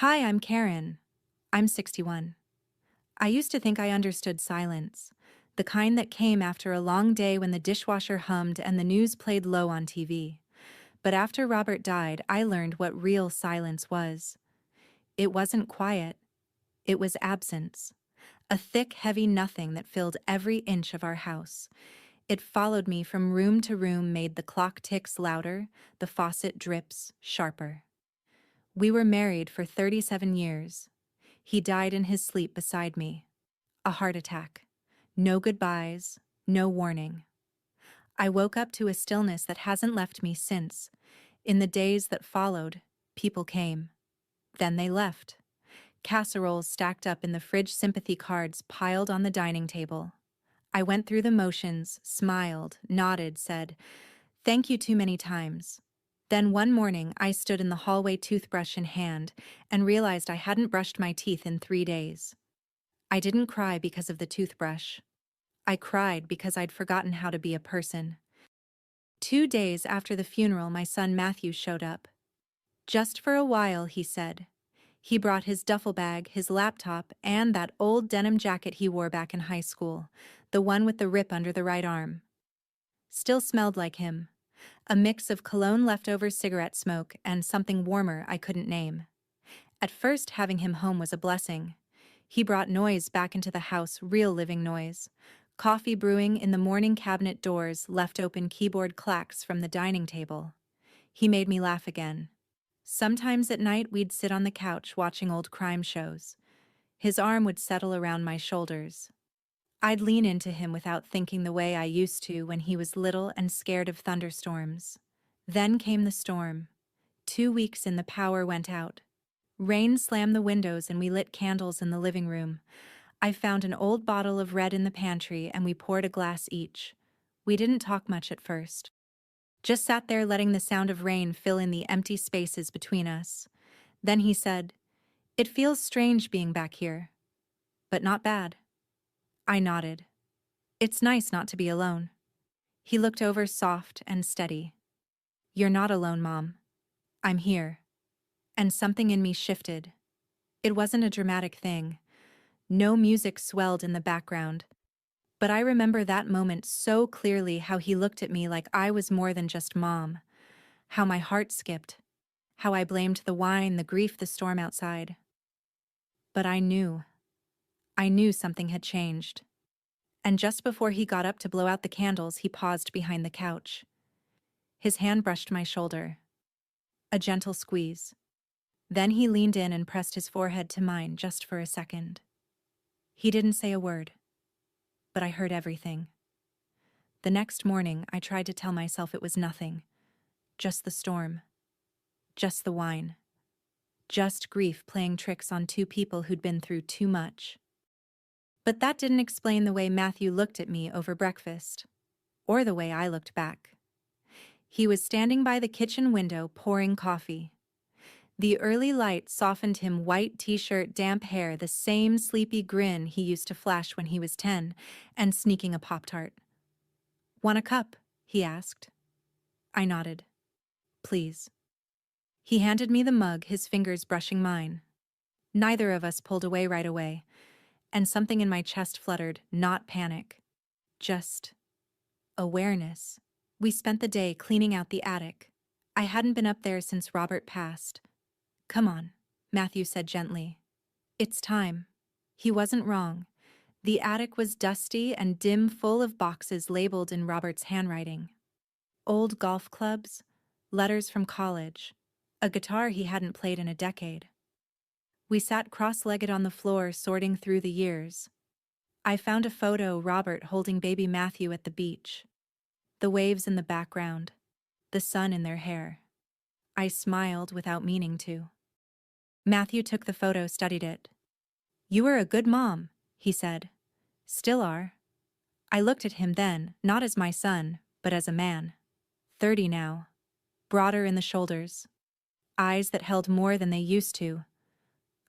Hi, I'm Karen. I'm 61. I used to think I understood silence, the kind that came after a long day when the dishwasher hummed and the news played low on TV. But after Robert died, I learned what real silence was. It wasn't quiet, it was absence. A thick, heavy nothing that filled every inch of our house. It followed me from room to room, made the clock ticks louder, the faucet drips sharper. We were married for 37 years. He died in his sleep beside me. A heart attack. No goodbyes, no warning. I woke up to a stillness that hasn't left me since. In the days that followed, people came. Then they left. Casseroles stacked up in the fridge, sympathy cards piled on the dining table. I went through the motions, smiled, nodded, said, "Thank you," too many times. Then one morning I stood in the hallway, toothbrush in hand, and realized I hadn't brushed my teeth in 3 days. I didn't cry because of the toothbrush. I cried because I'd forgotten how to be a person. 2 days after the funeral, my son Matthew showed up. "Just for a while," he said. He brought his duffel bag, his laptop, and that old denim jacket he wore back in high school, the one with the rip under the right arm. Still smelled like him. A mix of cologne, leftover cigarette smoke, and something warmer I couldn't name. At first, having him home was a blessing. He brought noise back into the house, real living noise. Coffee brewing in the morning, cabinet doors, left open keyboard clacks from the dining table. He made me laugh again. Sometimes at night we'd sit on the couch watching old crime shows. His arm would settle around my shoulders. I'd lean into him without thinking, the way I used to when he was little and scared of thunderstorms. Then came the storm. 2 weeks in, the power went out. Rain slammed the windows and we lit candles in the living room. I found an old bottle of red in the pantry and we poured a glass each. We didn't talk much at first. Just sat there letting the sound of rain fill in the empty spaces between us. Then he said, "It feels strange being back here, but not bad." I nodded. "It's nice not to be alone." He looked over, soft and steady. "You're not alone, Mom. I'm here." And something in me shifted. It wasn't a dramatic thing. No music swelled in the background. But I remember that moment so clearly, how he looked at me like I was more than just Mom. How my heart skipped. How I blamed the wine, the grief, the storm outside. But I knew. I knew something had changed. And just before he got up to blow out the candles, he paused behind the couch. His hand brushed my shoulder. A gentle squeeze. Then he leaned in and pressed his forehead to mine just for a second. He didn't say a word, but I heard everything. The next morning, I tried to tell myself it was nothing. Just the storm. Just the wine. Just grief playing tricks on two people who'd been through too much. But that didn't explain the way Matthew looked at me over breakfast, or the way I looked back. He was standing by the kitchen window pouring coffee. The early light softened him, white t-shirt, damp hair, the same sleepy grin he used to flash when he was 10, and sneaking a Pop-Tart. "Want a cup?" he asked. I nodded. "Please." He handed me the mug, his fingers brushing mine. Neither of us pulled away right away, and something in my chest fluttered, not panic. Just awareness. We spent the day cleaning out the attic. I hadn't been up there since Robert passed. "Come on," Matthew said gently. "It's time." He wasn't wrong. The attic was dusty and dim, full of boxes labeled in Robert's handwriting. Old golf clubs, letters from college, a guitar he hadn't played in a decade. We sat cross-legged on the floor, sorting through the years. I found a photo, Robert holding baby Matthew at the beach. The waves in the background, the sun in their hair. I smiled without meaning to. Matthew took the photo, studied it. "You were a good mom," he said. "Still are." I looked at him then, not as my son, but as a man. 30 now. Broader in the shoulders. Eyes that held more than they used to.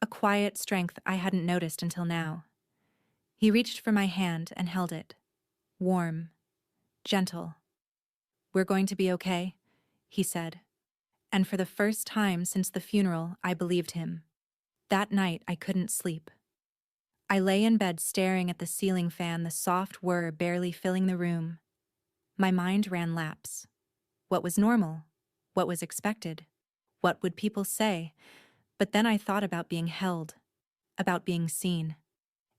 A quiet strength I hadn't noticed until now. He reached for my hand and held it. Warm. Gentle. "We're going to be okay," he said. And for the first time since the funeral, I believed him. That night, I couldn't sleep. I lay in bed staring at the ceiling fan, the soft whir barely filling the room. My mind ran laps. What was normal? What was expected? What would people say? But then I thought about being held, about being seen,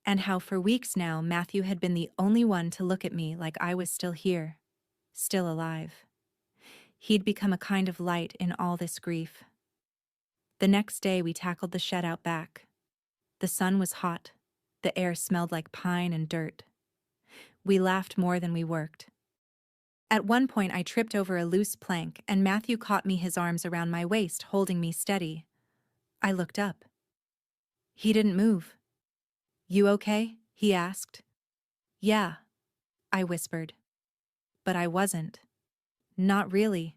and how for weeks now Matthew had been the only one to look at me like I was still here, still alive. He'd become a kind of light in all this grief. The next day we tackled the shed out back. The sun was hot. The air smelled like pine and dirt. We laughed more than we worked. At one point I tripped over a loose plank and Matthew caught me, his arms around my waist, holding me steady. I looked up. He didn't move. "You okay?" he asked. "Yeah," I whispered. But I wasn't. Not really.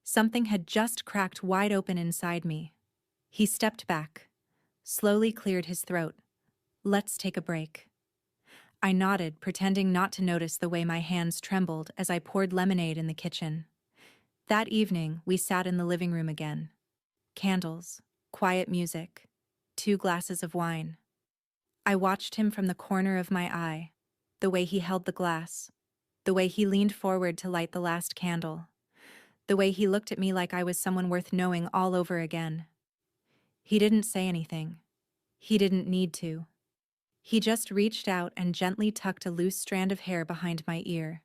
Something had just cracked wide open inside me. He stepped back, slowly cleared his throat. "Let's take a break." I nodded, pretending not to notice the way my hands trembled as I poured lemonade in the kitchen. That evening, we sat in the living room again. Candles, quiet music, 2 glasses of wine. I watched him from the corner of my eye, the way he held the glass, the way he leaned forward to light the last candle, the way he looked at me like I was someone worth knowing all over again. He didn't say anything. He didn't need to. He just reached out and gently tucked a loose strand of hair behind my ear.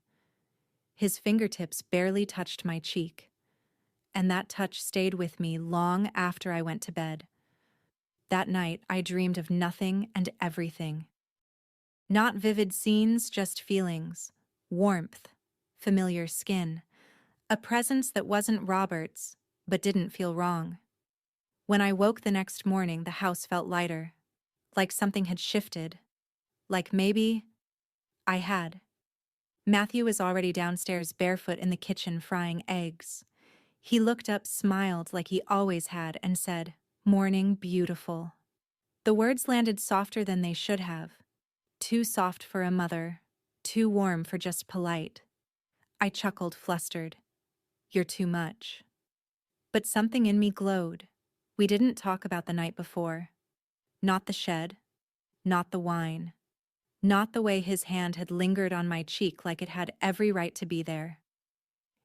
His fingertips barely touched my cheek, and that touch stayed with me long after I went to bed. That night, I dreamed of nothing and everything. Not vivid scenes, just feelings, warmth, familiar skin, a presence that wasn't Robert's, but didn't feel wrong. When I woke the next morning, the house felt lighter, like something had shifted, like maybe I had. Matthew was already downstairs, barefoot in the kitchen, frying eggs. He looked up, smiled like he always had, and said, "Morning, beautiful." The words landed softer than they should have. Too soft for a mother, too warm for just polite. I chuckled, flustered. "You're too much." But something in me glowed. We didn't talk about the night before. Not the shed, not the wine, not the way his hand had lingered on my cheek like it had every right to be there.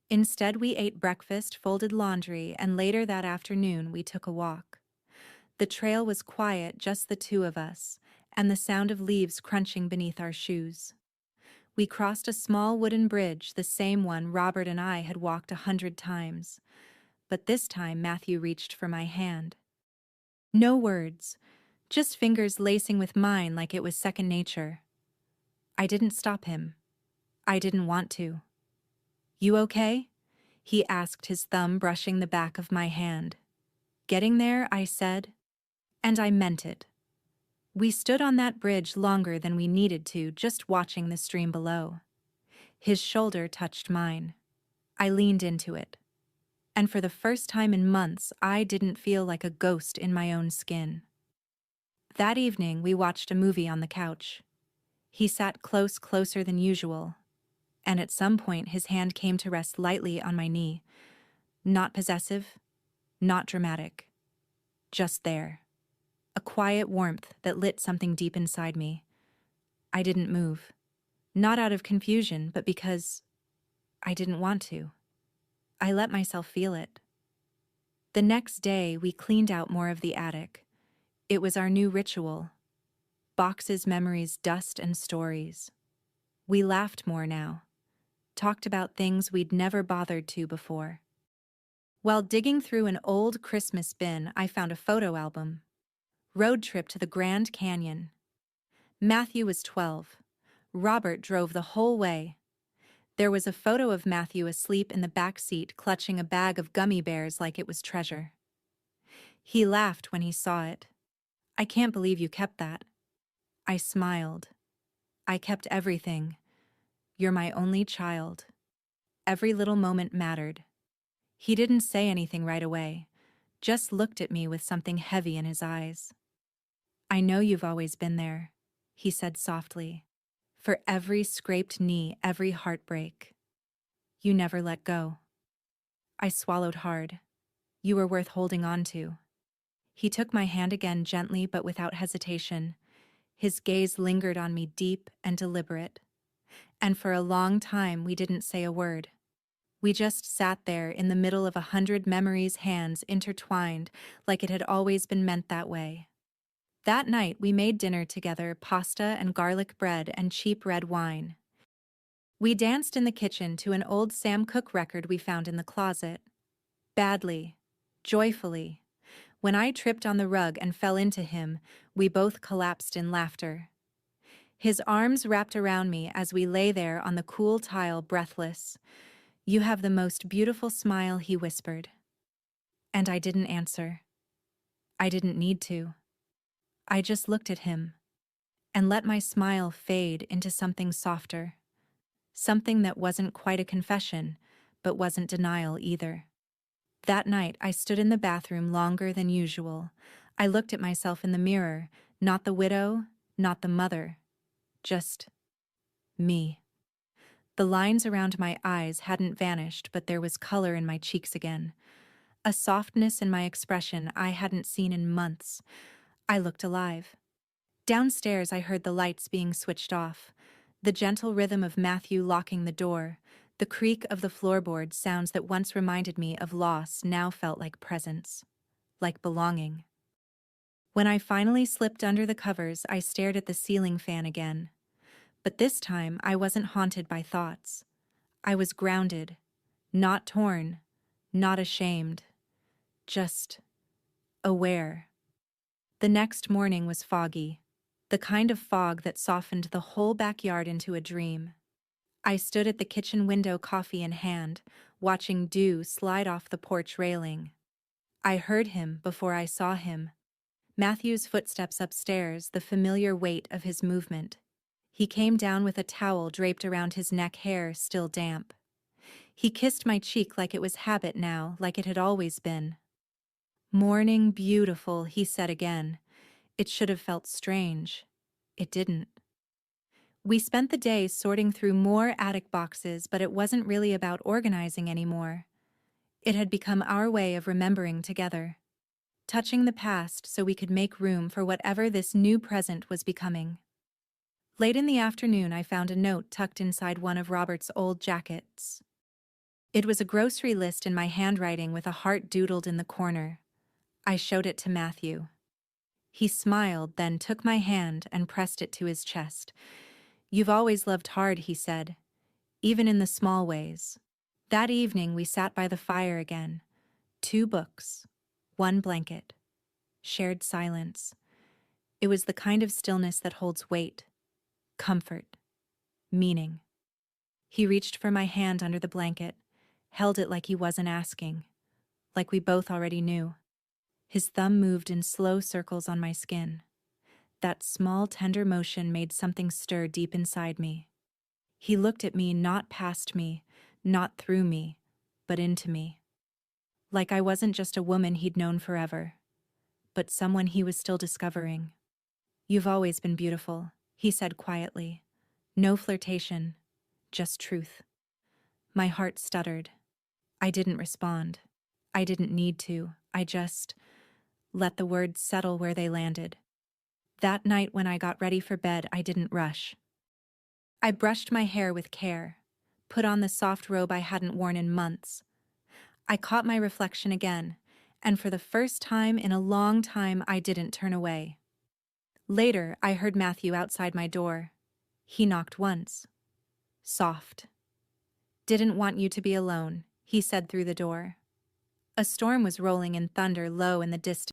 Instead, we ate breakfast, folded laundry, and later that afternoon we took a walk. The trail was quiet, just the two of us, and the sound of leaves crunching beneath our shoes. We crossed a small wooden bridge, the same one Robert and I had walked 100 times. But this time Matthew reached for my hand. No words, just fingers lacing with mine like it was second nature. I didn't stop him. I didn't want to. "You okay?" he asked, his thumb brushing the back of my hand. "Getting there," I said, and I meant it. We stood on that bridge longer than we needed to, just watching the stream below. His shoulder touched mine. I leaned into it. And for the first time in months, I didn't feel like a ghost in my own skin. That evening, we watched a movie on the couch. He sat close, closer than usual, and at some point his hand came to rest lightly on my knee. Not possessive, not dramatic, just there. A quiet warmth that lit something deep inside me. I didn't move. Not out of confusion, but because I didn't want to. I let myself feel it. The next day, we cleaned out more of the attic. It was our new ritual. Boxes, memories, dust, and stories. We laughed more now. Talked about things we'd never bothered to before. While digging through an old Christmas bin, I found a photo album. Road trip to the Grand Canyon. Matthew was 12. Robert drove the whole way. There was a photo of Matthew asleep in the back seat, clutching a bag of gummy bears like it was treasure. He laughed when he saw it. "I can't believe you kept that." I smiled. "I kept everything. You're my only child." Every little moment mattered. He didn't say anything right away, just looked at me with something heavy in his eyes. "I know you've always been there," he said softly. "For every scraped knee, every heartbreak. You never let go." I swallowed hard. "You were worth holding on to." He took my hand again gently but without hesitation. His gaze lingered on me, deep and deliberate. And for a long time we didn't say a word. We just sat there in the middle of 100 memories, hands intertwined, like it had always been meant that way. That night we made dinner together, pasta and garlic bread and cheap red wine. We danced in the kitchen to an old Sam Cooke record we found in the closet. Badly, joyfully. When I tripped on the rug and fell into him, we both collapsed in laughter. His arms wrapped around me as we lay there on the cool tile, breathless. "You have the most beautiful smile," he whispered. And I didn't answer. I didn't need to. I just looked at him and let my smile fade into something softer. Something that wasn't quite a confession, but wasn't denial either. That night I stood in the bathroom longer than usual. I looked at myself in the mirror, not the widow, not the mother, just me. The lines around my eyes hadn't vanished, but there was color in my cheeks again. A softness in my expression I hadn't seen in months. I looked alive. Downstairs I heard the lights being switched off, the gentle rhythm of Matthew locking the door, the creak of the floorboard. Sounds that once reminded me of loss now felt like presence, like belonging. When I finally slipped under the covers, I stared at the ceiling fan again. But this time I wasn't haunted by thoughts. I was grounded, not torn, not ashamed, just aware. The next morning was foggy, the kind of fog that softened the whole backyard into a dream. I stood at the kitchen window, coffee in hand, watching dew slide off the porch railing. I heard him before I saw him. Matthew's footsteps upstairs, the familiar weight of his movement. He came down with a towel draped around his neck, hair still damp. He kissed my cheek like it was habit now, like it had always been. "Morning, beautiful," he said again. It should have felt strange. It didn't. We spent the day sorting through more attic boxes, but it wasn't really about organizing anymore. It had become our way of remembering together, touching the past so we could make room for whatever this new present was becoming. Late in the afternoon, I found a note tucked inside one of Robert's old jackets. It was a grocery list in my handwriting with a heart doodled in the corner. I showed it to Matthew. He smiled, then took my hand and pressed it to his chest. "You've always loved hard," he said, "even in the small ways." That evening we sat by the fire again. 2 books, 1 blanket, shared silence. It was the kind of stillness that holds weight, comfort, meaning. He reached for my hand under the blanket, held it like he wasn't asking, like we both already knew. His thumb moved in slow circles on my skin. That small, tender motion made something stir deep inside me. He looked at me, not past me, not through me, but into me. Like I wasn't just a woman he'd known forever, but someone he was still discovering. "You've always been beautiful," he said quietly. No flirtation, just truth. My heart stuttered. I didn't respond. I didn't need to. I just let the words settle where they landed. That night when I got ready for bed, I didn't rush. I brushed my hair with care, put on the soft robe I hadn't worn in months. I caught my reflection again, and for the first time in a long time, I didn't turn away. Later, I heard Matthew outside my door. He knocked once. Soft. "Didn't want you to be alone," he said through the door. A storm was rolling in thunder low in the distance.